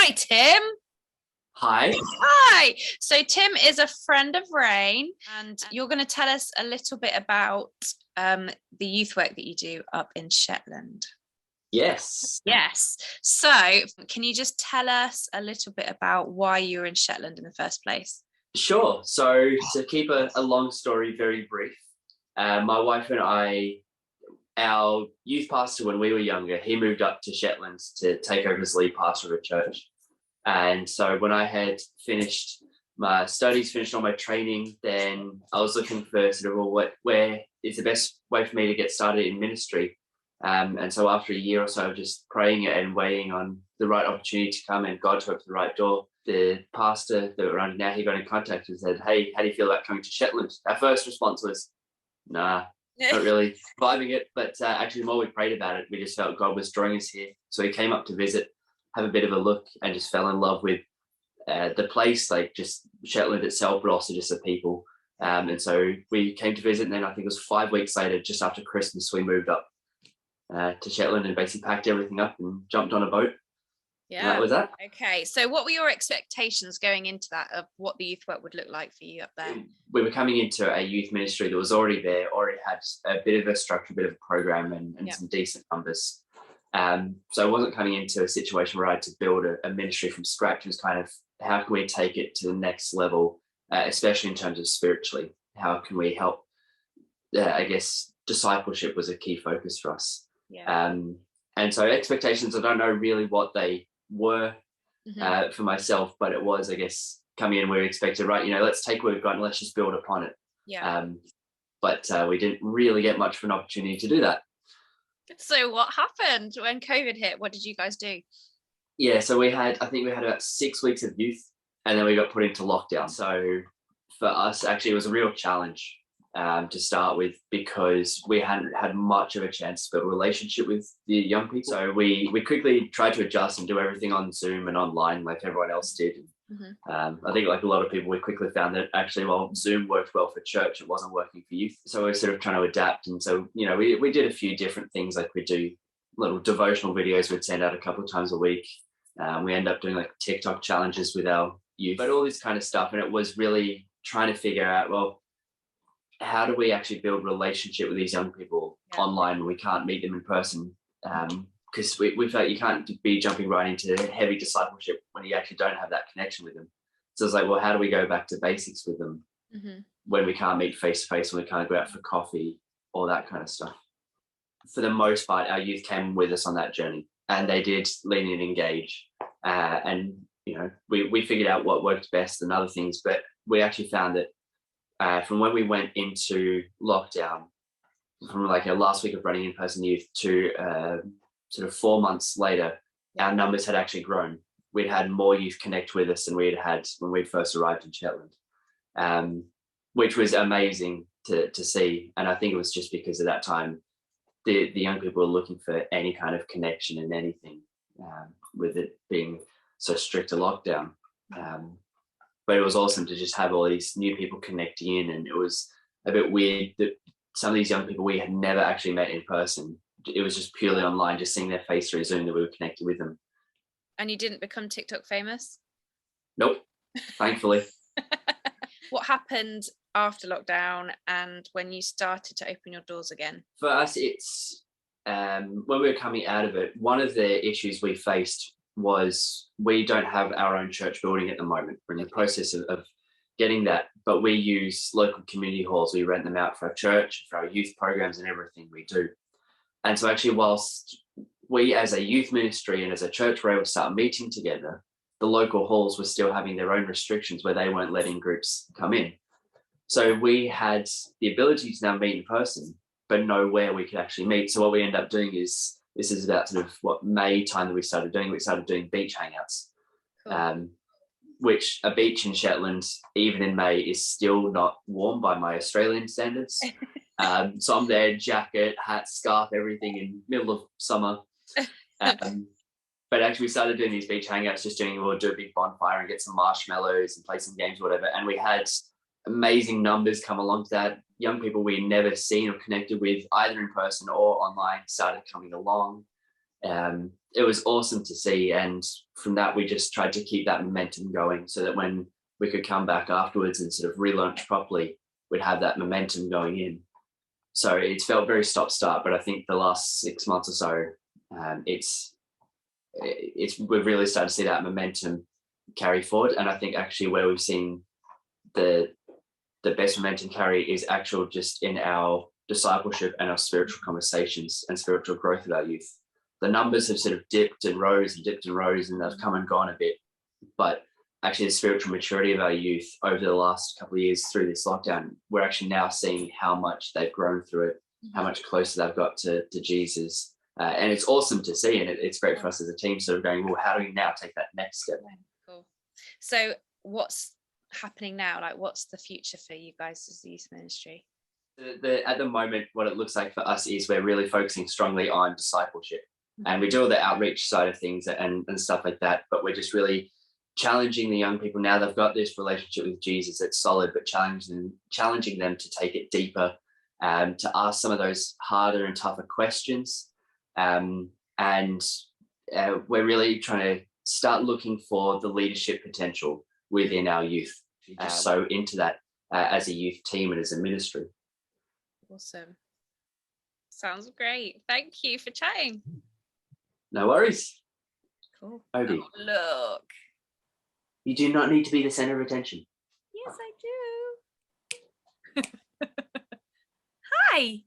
Hi, Tim. Hi. Hi. So Tim is a friend of Rain, and you're going to tell us a little bit about the youth work that you do up in Shetland. Yes. Yes. So can you just tell us a little bit about why you were in Shetland in the first place? Sure. So to keep a long story very brief, my wife and I, our youth pastor when we were younger, he moved up to Shetland to take over as lead pastor of a church. And so when I had finished my studies, finished all my training, then I was looking for sort of, well, where is the best way for me to get started in ministry? And so after a year or so of just praying and waiting on the right opportunity to come and God to open the right door, the pastor that we're under now, he got in contact and said, "Hey, how do you feel about coming to Shetland?" Our first response was, "Nah, not really vibing it." But actually, the more we prayed about it, we just felt God was drawing us here. So he came up to visit, have a bit of a look, and just fell in love with the place, like just Shetland itself, but also just the people. And so we came to visit, and then I think it was 5 weeks later, just after Christmas, we moved up to Shetland and basically packed everything up and jumped on a boat. And that Yeah. was that. Okay. So what were your expectations going into that of what the youth work would look like for you up there? We were coming into a youth ministry that was already there, already had a bit of a structure, a bit of a program, and some decent numbers. So I wasn't coming into a situation where I had to build a ministry from scratch. It was kind of, how can we take it to the next level, especially in terms of spiritually? How can we help? I guess discipleship was a key focus for us. Yeah. And so expectations, I don't know really what they were Mhm. for myself, but it was, I guess, coming in, we were expected, right, let's take what we've got and let's just build upon it. Yeah. But we didn't really get much of an opportunity to do that. So what happened when COVID hit? What did you guys do? Yeah, so I think we had about 6 weeks of youth, and then we got put into lockdown. So for us, actually, it was a real challenge to start with, because we hadn't had much of a chance to build a relationship with the young people. So we quickly tried to adjust and do everything on Zoom and online like everyone else did. I think, like a lot of people, we quickly found that actually, while Zoom worked well for church, it wasn't working for youth. So we're sort of trying to adapt. And so, we did a few different things. Like we do little devotional videos we'd send out a couple of times a week. We end up doing like TikTok challenges with our youth, but all this kind of stuff. And it was really trying to figure out, well, how do we actually build relationship with these young people online when we can't meet them in person? Because we felt you can't be jumping right into heavy discipleship when you actually don't have that connection with them. So it's like, well, how do we go back to basics with them when we can't meet face to face, when we can't go out for coffee, all that kind of stuff? For the most part, our youth came with us on that journey, and they did lean in and engage. And we figured out what worked best and other things, but we actually found that from when we went into lockdown, from like our last week of running in-person youth to sort of 4 months later, our numbers had actually grown. We'd had more youth connect with us than we'd had when we first arrived in Shetland, which was amazing to see. And I think it was just because at that time, the young people were looking for any kind of connection in anything, with it being so strict a lockdown. But it was awesome to just have all these new people connecting in, and it was a bit weird that some of these young people we had never actually met in person. It was just purely online, just seeing their face through Zoom, that we were connected with them. And you didn't become TikTok famous? Nope, thankfully. What happened after lockdown and when you started to open your doors again? For us, it's when we were coming out of it, one of the issues we faced was we don't have our own church building at the moment. We're in the process of getting that, but we use local community halls. We rent them out for our church, for our youth programs and everything we do. And so actually, whilst we as a youth ministry and as a church were able to start meeting together, the local halls were still having their own restrictions where they weren't letting groups come in. So we had the ability to now meet in person, but know where we could actually meet. So what we end up doing is, this is about sort of what May time that we started doing beach hangouts. Cool. Which a beach in Shetland, even in May, is still not warm by my Australian standards. So I'm there, jacket, hat, scarf, everything in middle of summer. But actually we started doing these beach hangouts, we'll do a big bonfire and get some marshmallows and play some games or whatever. And we had amazing numbers come along to that. Young people we'd never seen or connected with, either in person or online, started coming along. it was awesome to see. And from that, we just tried to keep that momentum going so that when we could come back afterwards and sort of relaunch properly, we'd have that momentum going in. So it's felt very stop-start, but I think the last 6 months or so, we've really started to see that momentum carry forward. And I think actually where we've seen the best momentum carry is actual just in our discipleship and our spiritual conversations and spiritual growth of our youth. The numbers have sort of dipped and rose and they've come and gone a bit. But actually the spiritual maturity of our youth over the last couple of years through this lockdown, we're actually now seeing how much they've grown through it, how much closer they've got to Jesus. And it's awesome to see. And it's great for us as a team sort of going, well, how do we now take that next step? Cool. So what's happening now? Like, what's the future for you guys as the youth ministry? At the moment, what it looks like for us is we're really focusing strongly on discipleship. And we do all the outreach side of things and stuff like that. But we're just really challenging the young people now. They've got this relationship with Jesus that's solid, but challenging them to take it deeper, to ask some of those harder and tougher questions. We're really trying to start looking for the leadership potential within our youth. Just so into that as a youth team and as a ministry. Awesome. Sounds great. Thank you for chatting. No worries. Cool. Obi. Oh, look. You do not need to be the center of attention. Yes, I do. Hi.